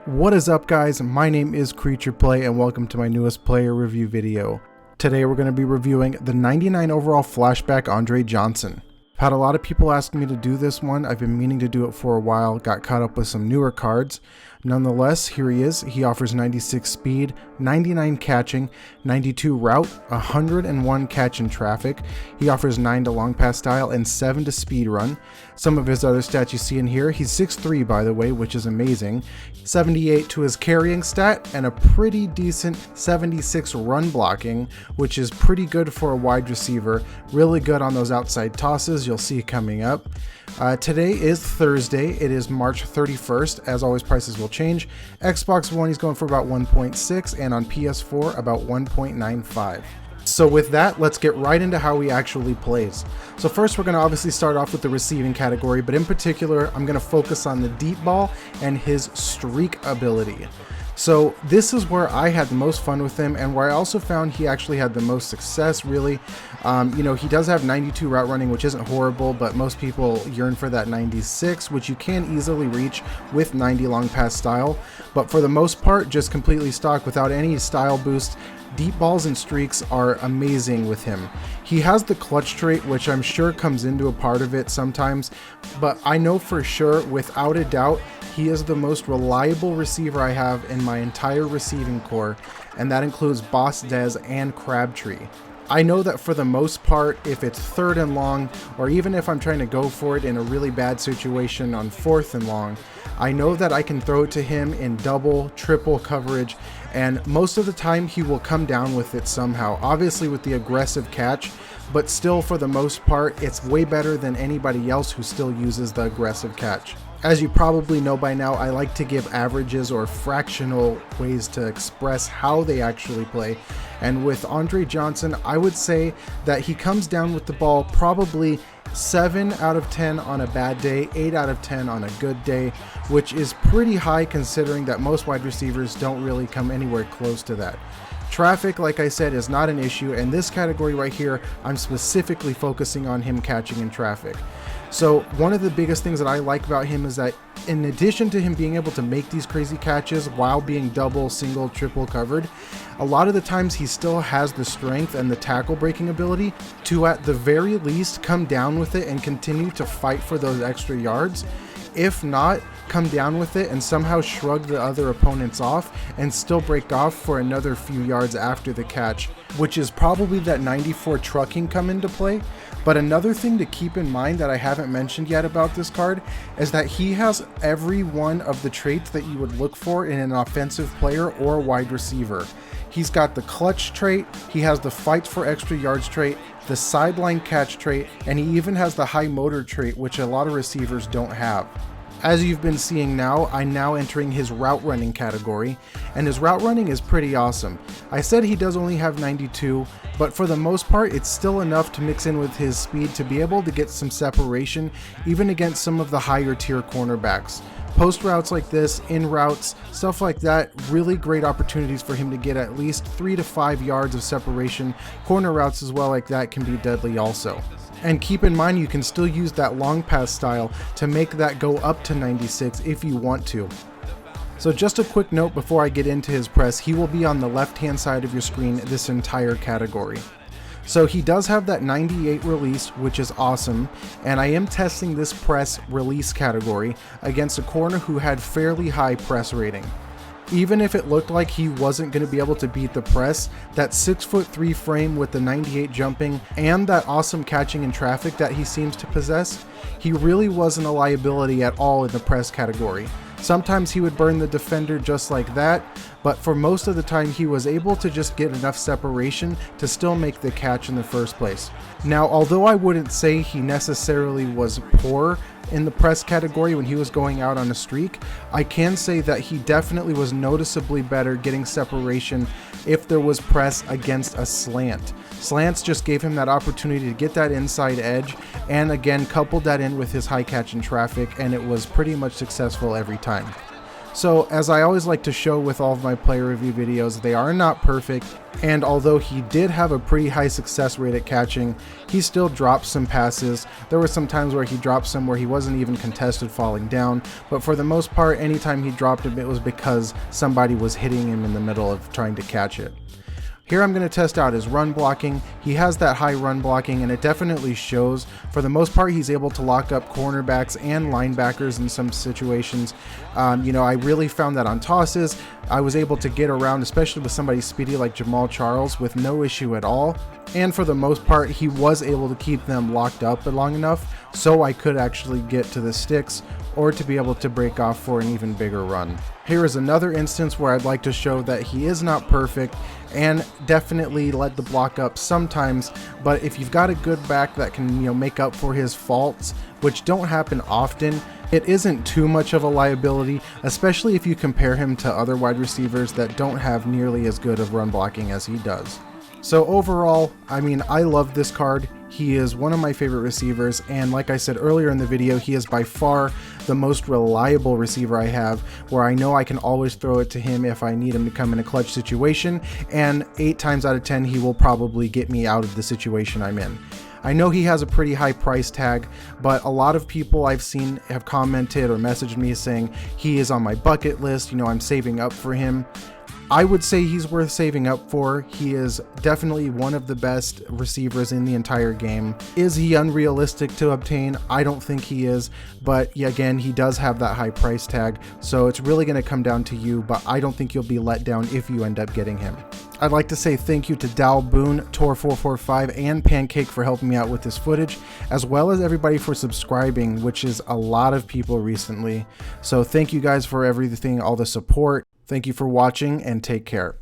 What is up, guys? My name is Creature Play and welcome to my newest player review video. Today we're going to be reviewing the 99 overall Flashback Andrew Johnson. I've had a lot of people asking me to do this one. I've been meaning to do it for a while, got caught up with some newer cards. Nonetheless, here he is. He offers 96 speed, 99 catching, 92 route, 101 catch in traffic. He offers 9 to long pass style and 7 to speed run. Some of his other stats you see in here, he's 6'3", by the way, which is amazing. 78 to his carrying stat and a pretty decent 76 run blocking, which is pretty good for a wide receiver. Really good on those outside tosses you'll see coming up. Today is Thursday. It is March 31st. As always, prices will change. Xbox One, he's going for about 1.6, and on PS4 about 1.95. So with that, let's get right into how he actually plays. So first, we're going to obviously start off with the receiving category, but in particular, I'm going to focus on the deep ball and his streak ability. So this is where I had the most fun with him, and where I also found he actually had the most success, really. He does have 92 route running, which isn't horrible, but most people yearn for that 96, which you can easily reach with 90 long pass style. But for the most part, just completely stock without any style boost. Deep balls and streaks are amazing with him. He has the clutch trait, which I'm sure comes into a part of it sometimes, but I know for sure, without a doubt, he is the most reliable receiver I have in my entire receiving core, and that includes Boss Dez and Crabtree. I know that for the most part, if it's 3rd and long, or even if I'm trying to go for it in a really bad situation on 4th and long, I know that I can throw it to him in double, triple coverage, and most of the time he will come down with it somehow, obviously with the aggressive catch, but still for the most part, it's way better than anybody else who still uses the aggressive catch. As you probably know by now, I like to give averages or fractional ways to express how they actually play. And with Andrew Johnson, I would say that he comes down with the ball probably 7 out of 10 on a bad day, 8 out of 10 on a good day, which is pretty high considering that most wide receivers don't really come anywhere close to that. Traffic, like I said, is not an issue, and this category right here, I'm specifically focusing on him catching in traffic. So one of the biggest things that I like about him is that in addition to him being able to make these crazy catches while being double, single, triple covered, a lot of the times he still has the strength and the tackle breaking ability to at the very least come down with it and continue to fight for those extra yards. If not, come down with it and somehow shrug the other opponents off and still break off for another few yards after the catch, which is probably that 94 trucking come into play. But another thing to keep in mind that I haven't mentioned yet about this card is that he has every one of the traits that you would look for in an offensive player or wide receiver. He's got the clutch trait, he has the fight for extra yards trait, the sideline catch trait, and he even has the high motor trait, which a lot of receivers don't have. As you've been seeing now, I'm now entering his route running category, and his route running is pretty awesome. I said he does only have 92, but for the most part, it's still enough to mix in with his speed to be able to get some separation, even against some of the higher tier cornerbacks. Post routes like this, in routes, stuff like that, really great opportunities for him to get at least 3 to 5 yards of separation. Corner routes as well like that can be deadly also. And keep in mind, you can still use that long pass style to make that go up to 96 if you want to. So just a quick note before I get into his press, he will be on the left hand side of your screen this entire category. So he does have that 98 release, which is awesome, and I am testing this press release category against a corner who had fairly high press rating. Even if it looked like he wasn't going to be able to beat the press, that 6'3" frame with the 98 jumping and that awesome catching in traffic that he seems to possess, he really wasn't a liability at all in the press category. Sometimes he would burn the defender just like that, but for most of the time he was able to just get enough separation to still make the catch in the first place. Now, although I wouldn't say he necessarily was poor in the press category when he was going out on a streak, I can say that he definitely was noticeably better getting separation if there was press against a slant. Slants just gave him that opportunity to get that inside edge, and again coupled that in with his high catch in traffic, and it was pretty much successful every time. So as I always like to show with all of my player review videos, they are not perfect, and although he did have a pretty high success rate at catching, he still dropped some passes. There were some times where he dropped some where he wasn't even contested falling down, but for the most part, anytime he dropped him, it was because somebody was hitting him in the middle of trying to catch it. Here I'm going to test out his run blocking. He has that high run blocking and it definitely shows. For the most part, he's able to lock up cornerbacks and linebackers in some situations. I really found that on tosses, I was able to get around, especially with somebody speedy like Jamal Charles, with no issue at all. And for the most part, he was able to keep them locked up long enough so I could actually get to the sticks or to be able to break off for an even bigger run. Here is another instance where I'd like to show that he is not perfect and definitely let the block up sometimes, but if you've got a good back that can make up for his faults, which don't happen often, it isn't too much of a liability, especially if you compare him to other wide receivers that don't have nearly as good of run blocking as he does. So overall, I love this card. He is one of my favorite receivers, and like I said earlier in the video, he is by far the most reliable receiver I have, where I know I can always throw it to him if I need him to come in a clutch situation, and 8 times out of 10 he will probably get me out of the situation I'm in. I know he has a pretty high price tag, but a lot of people I've seen have commented or messaged me saying he is on my bucket list, I'm saving up for him. I would say he's worth saving up for. He is definitely one of the best receivers in the entire game. Is he unrealistic to obtain? I don't think he is, but again, he does have that high price tag, so it's really going to come down to you, but I don't think you'll be let down if you end up getting him. I'd like to say thank you to Dal Boone, Tor445, and Pancake for helping me out with this footage, as well as everybody for subscribing, which is a lot of people recently. So thank you guys for everything, all the support. Thank you for watching, and take care.